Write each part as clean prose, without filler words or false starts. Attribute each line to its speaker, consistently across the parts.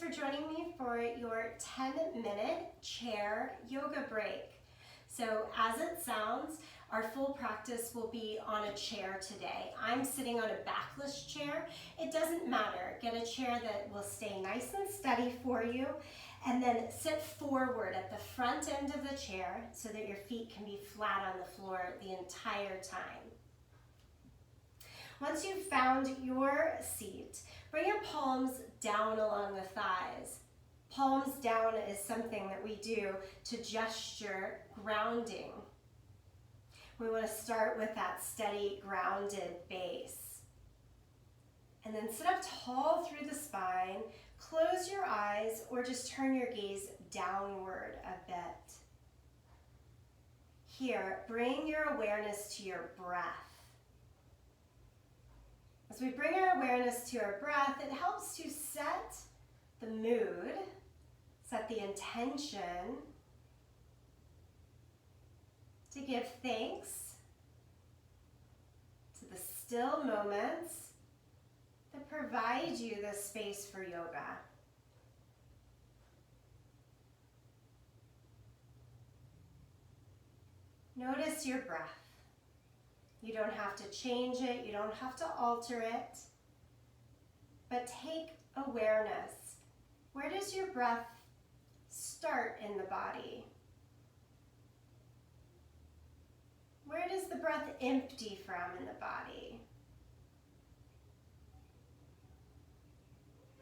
Speaker 1: for joining me for your 10-minute chair yoga break. So as it sounds, our full practice will be on a chair today. I'm sitting on a backless chair. It doesn't matter. Get a chair that will stay nice and steady for you, and then sit forward at the front end of the chair so that your feet can be flat on the floor the entire time. Once you've found your seat, bring your palms down along the thighs. Palms down is something that we do to gesture grounding. We want to start with that steady, grounded base. And then sit up tall through the spine, close your eyes, or just turn your gaze downward a bit. Here, bring your awareness to your breath. As we bring our awareness to our breath, it helps to set the mood, set the intention, to give thanks to the still moments that provide you the space for yoga. Notice your breath. You don't have to change it, you don't have to alter it, but take awareness. Where does your breath start in the body? Where does the breath empty from in the body?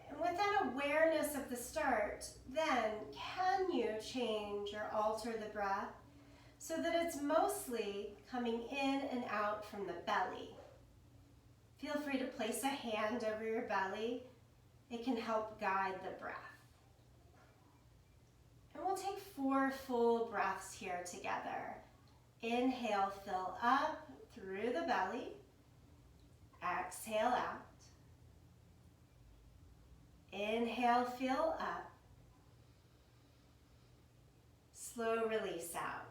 Speaker 1: And with that awareness of the start, then can you change or alter the breath so that it's mostly coming in and out from the belly? Feel free to place a hand over your belly. It can help guide the breath. And we'll take 4 full breaths here together. Inhale, fill up through the belly. Exhale out. Inhale, fill up. Slow release out.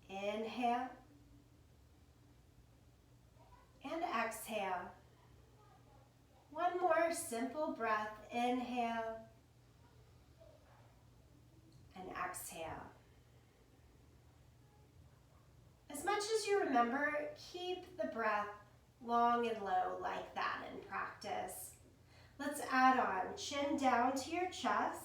Speaker 1: Inhale and exhale. One more simple breath. Inhale and exhale. As much as you remember, keep the breath long and low like that in practice. Let's add on chin down to your chest.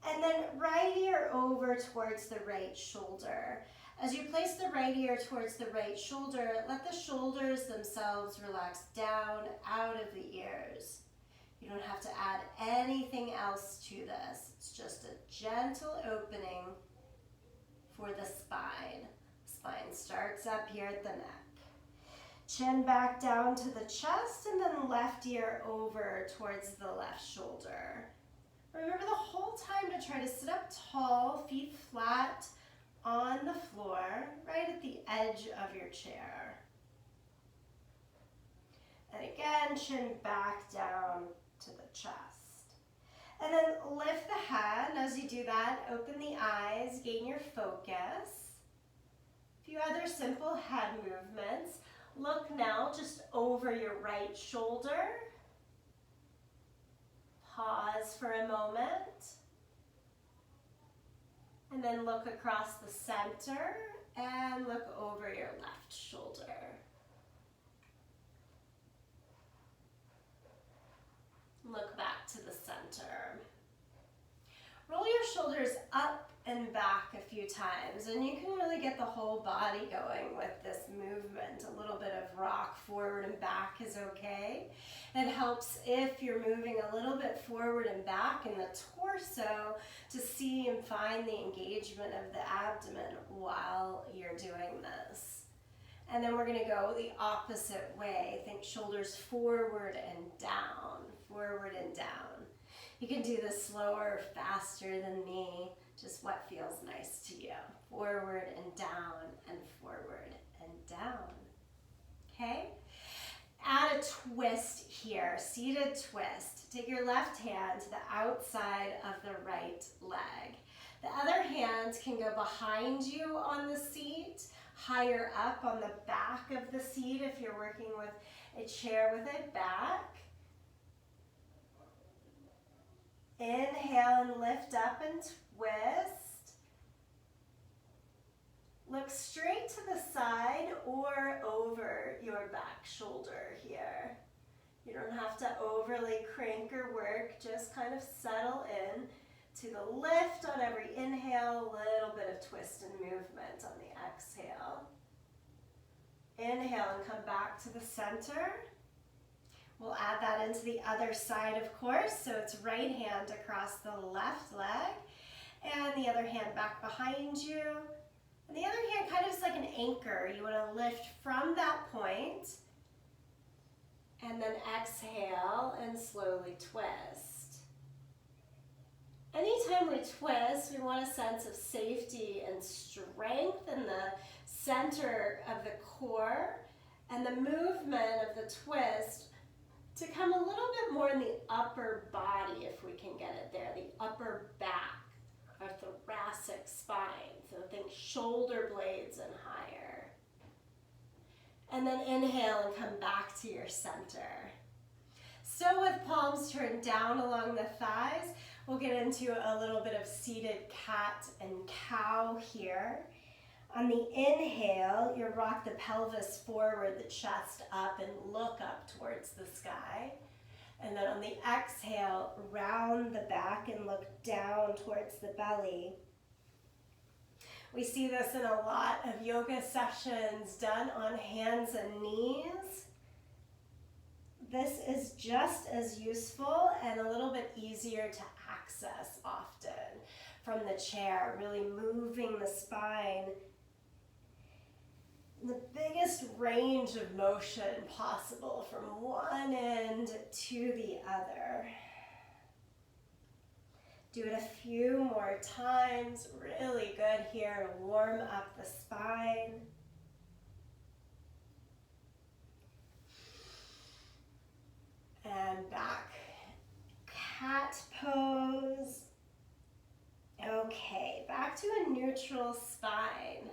Speaker 1: And then right ear over towards the right shoulder. As you place the right ear towards the right shoulder, let the shoulders themselves relax down out of the ears. You don't have to add anything else to this. It's just a gentle opening for the spine. Spine starts up here at the neck. Chin back down to the chest, and then left ear over towards the left shoulder. Remember the whole time to try to sit up tall, feet flat on the floor, right at the edge of your chair. And again, chin back down to the chest. And then lift the head. As you do that, open the eyes, gain your focus. A few other simple head movements. Look now just over your right shoulder. Pause for a moment. And then look across the center and look over your left shoulder. Look back to the center. Roll your shoulders up and back a few times, and you can really get the whole body going with this movement. A little bit of rock forward and back is okay. It helps if you're moving a little bit forward and back in the torso to see and find the engagement of the abdomen while you're doing this. And then we're going to go the opposite way. Think shoulders forward and down, forward and down. You can do this slower or faster than me, just what feels nice to you. Forward and down and forward and down. Okay? Add a twist here, seated twist. Take your left hand to the outside of the right leg. The other hand can go behind you on the seat higher up on the back of the seat if you're working with a chair with a back. Inhale and lift up and twist. Look straight to the side or over your back shoulder here. You don't have to overly crank or work, just kind of settle in to the lift on every inhale, a little bit of twist and movement on the exhale. Inhale and come back to the center. We'll add that into the other side, of course, so it's right hand across the left leg, and the other hand back behind you. And the other hand kind of is like an anchor. You want to lift from that point, and then exhale and slowly twist. Anytime we twist, we want a sense of safety and strength in the center of the core, and the movement of the twist to come a little bit more in the upper body, if we can get it there, the upper back, our thoracic spine. So think shoulder blades and higher. And then inhale and come back to your center. Still with palms turned down along the thighs, we'll get into a little bit of seated cat and cow here. On the inhale, you rock the pelvis forward, the chest up, and look up towards the sky. And then on the exhale, round the back and look down towards the belly. We see this in a lot of yoga sessions done on hands and knees. This is just as useful and a little bit easier to access often from the chair, really moving the spine. The biggest range of motion possible from one end to the other. Do it a few more times. Really good here to warm up the spine. And back. Cat pose. Okay, back to a neutral spine.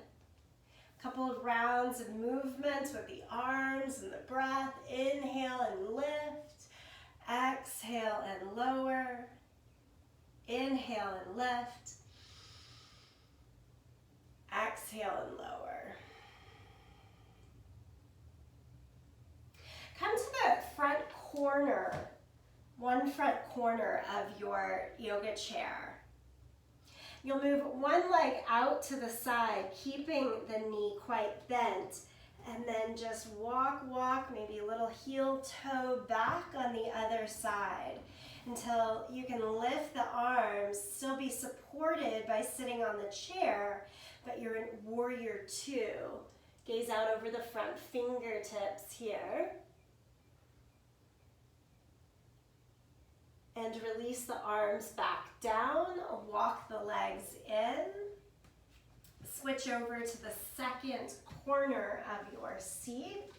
Speaker 1: Couple of rounds of movements with the arms and the breath. Inhale and lift. Exhale and lower. Inhale and lift. Exhale and lower. Come to the front corner, one front corner of your yoga chair. You'll move one leg out to the side, keeping the knee quite bent, and then just walk, maybe a little heel toe back on the other side until you can lift the arms, still be supported by sitting on the chair, but you're in warrior two. Gaze out over the front fingertips here. And release the arms back down, walk the legs in. Switch over to the second corner of your seat.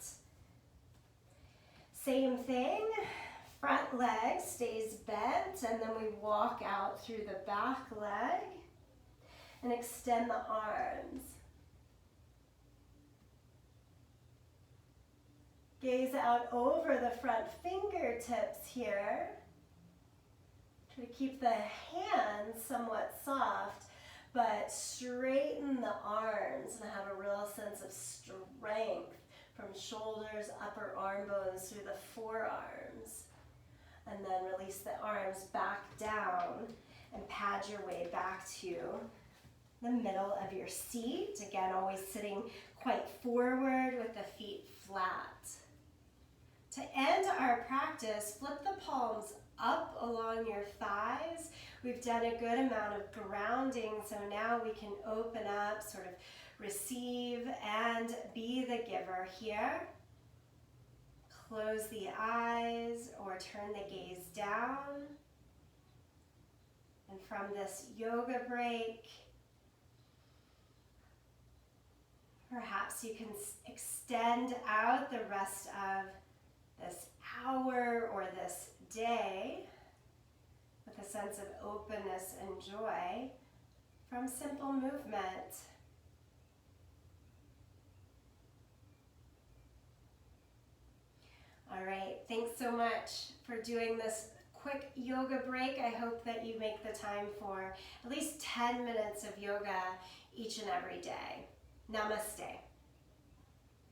Speaker 1: Same thing, front leg stays bent, and then we walk out through the back leg and extend the arms. Gaze out over the front fingertips here. Try to keep the hands somewhat soft, but straighten the arms and have a real sense of strength from shoulders, upper arm bones through the forearms. And then release the arms back down and pad your way back to the middle of your seat. Again, always sitting quite forward with the feet flat. To end our practice, flip the palms up along your thighs. We've done a good amount of grounding, so now we can open up, sort of receive and be the giver here. Close the eyes or turn the gaze down. And from this yoga break, perhaps you can extend out the rest of this hour or this day with a sense of openness and joy from simple movement. All right, thanks so much for doing this quick yoga break. I hope that you make the time for at least 10 minutes of yoga each and every day. Namaste.